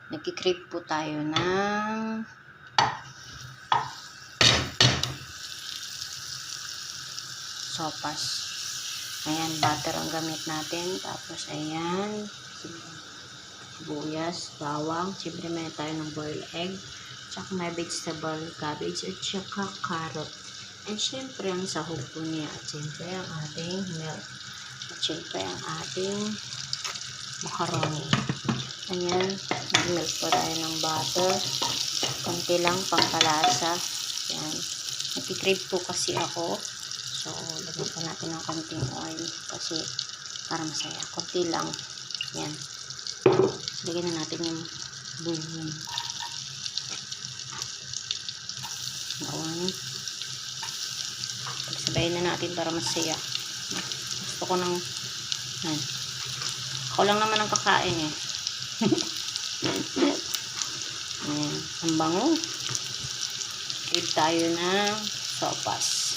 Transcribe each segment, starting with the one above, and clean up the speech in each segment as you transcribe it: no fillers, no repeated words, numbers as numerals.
nagki-crave po tayo ng sopas. Ayan, butter ang gamit natin. Tapos, ayan, sibuyas, bawang. Siyempre, may tayo ng boiled egg. Tsaka may vegetable, cabbage, at tsaka carrot. And siyempre, ang sahog po niya. At siyempre, ang ating milk. At siyempre, ang ating macaroni. Ayan, nag-milk po tayo ng butter. Konti lang, pampalasa. Ayan, nagki-crave po kasi ako. So, lagyan po natin ng konting oil kasi para masaya. Konti lang. Yan. Lagyan na natin yung bouillon. Pagsabayin na natin para masaya. Gusto ko ng yan. Ako lang naman ang kakain eh. Ayan. Ang bango. Crave tayo ng sopas.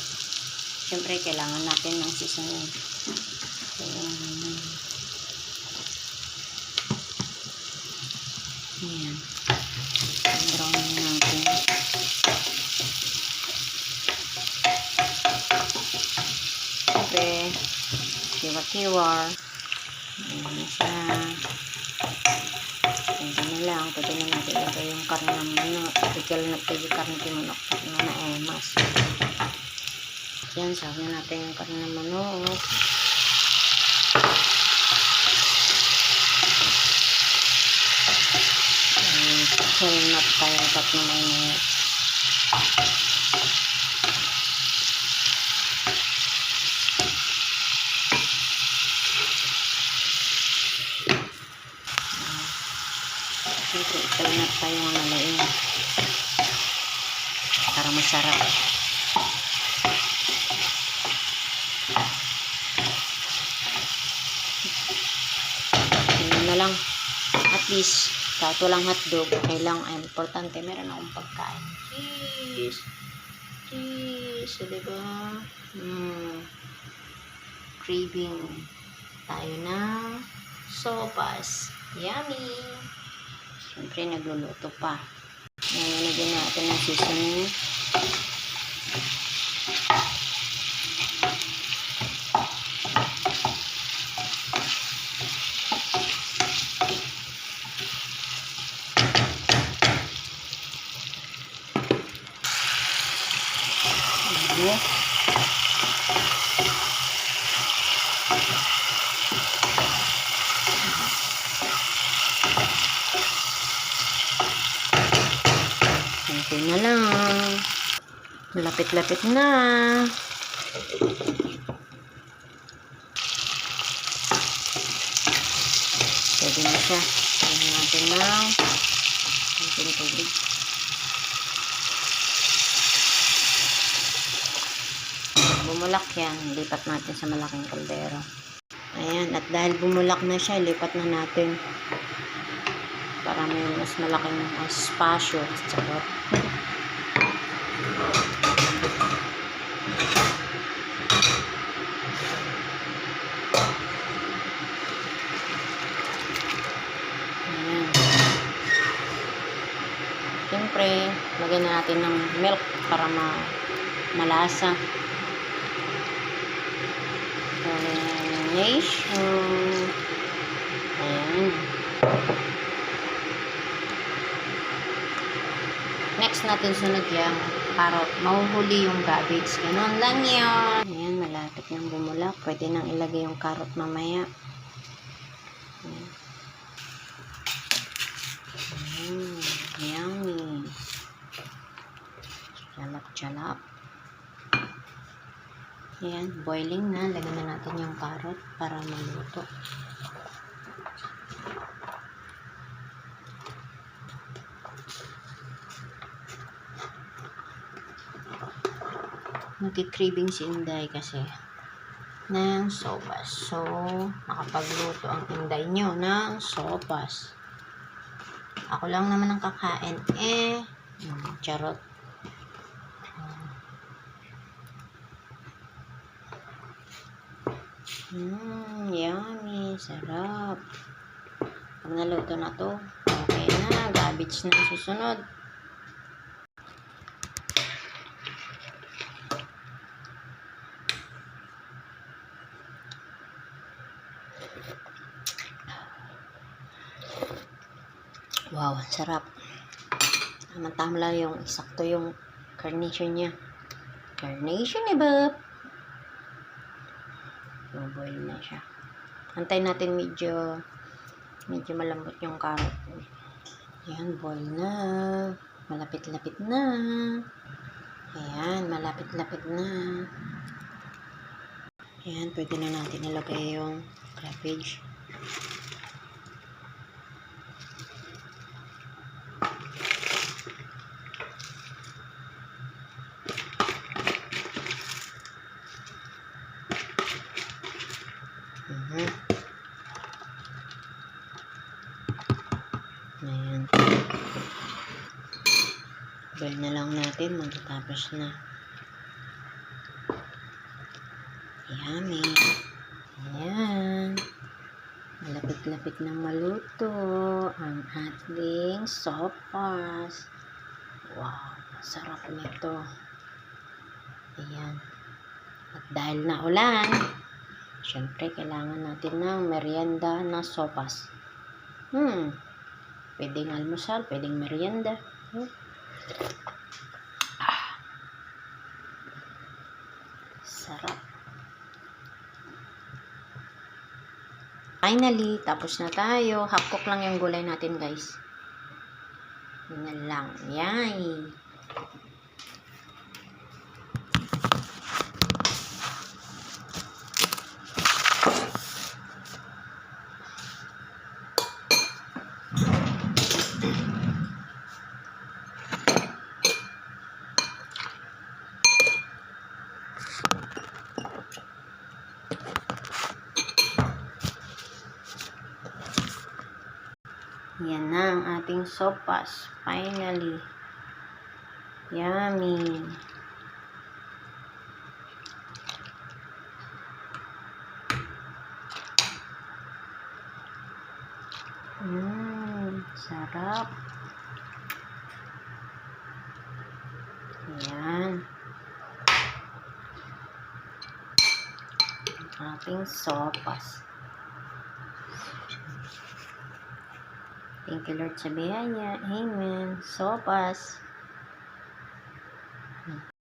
Siyempre, kailangan natin ng seasoning. Ayan. Brown natin. Siyempre, kiwa-kiwa. Ayan siya. Ayan na lang. Pwede na natin ito yung karne ng manok. Pagkala na pwede karne ng manok. Karne na emas. Yan, sabi natin yung karne ng manok. Helnap tayo tatlo na yun. Siyempre, helnap tayo ng nalain. Para masarap. Na lang, at least kahit walang hotdog, okay lang. Ay, importante, meron akong pagkain. Cheese, diba? Craving tayo na sopas. Yummy. Siyempre, nagluluto pa. Nalagyan natin ng seasoning. Okay na lang. Malapit-lapit na. Pwede na siya. Pwede natin ng konting tubig. Bumulak yan, lipat natin sa malaking kaldero. Ayan, at dahil bumulak na siya, lipat na natin para may mas malaking espasyo. Sarap. Ayan. Siyempre, lagyan na natin ng milk para malasa. Coronation. Ayan. Next natin sunod yung carrot. Mahuhuli yung cabbage. Ganon lang yun. Ayan, malapit nang bumulak. Pwede nang ilagay yung carrot mamaya. Ayan. Yummy. Chalap-chalap. Ayan, boiling na. Lagyan na natin yung carrot para maluto. Nagki-craving si Inday kasi ng sopas. So, nakapagluto ang Inday nyo ng sopas. Ako lang naman ang kakain. Charot. Yummy. Sarap. Pag naluto na to, okay na. cabbage na susunod. Wow, ang sarap. Tama-tama lang yung eksakto yung carnation niya. Carnation ni Bob. Boil na siya. Antayin natin medyo malambot yung carrot. Ayan, boil na. Malapit-lapit na. Ayan, malapit-lapit na. Ayan, pwede na natin ilagay yung cabbage. Ayan. Boil na lang natin. Magtatapos na. Yummy. Ayan. Malapit-lapit na maluto ang ating sopas. Wow. Sarap nito. Ayan. At dahil na ulan, syempre kailangan natin ng merienda na sopas. Pwedeng almusal, pwedeng merienda. Sarap. Finally, tapos na tayo. Half cook lang yung gulay natin, guys. Yun na lang. Yay! Yan na ang ating sopas. Finally. Yummy. Sarap. Yan. Ating sopas. Thank you, Lord, sa biyaya. Amen. Sopas.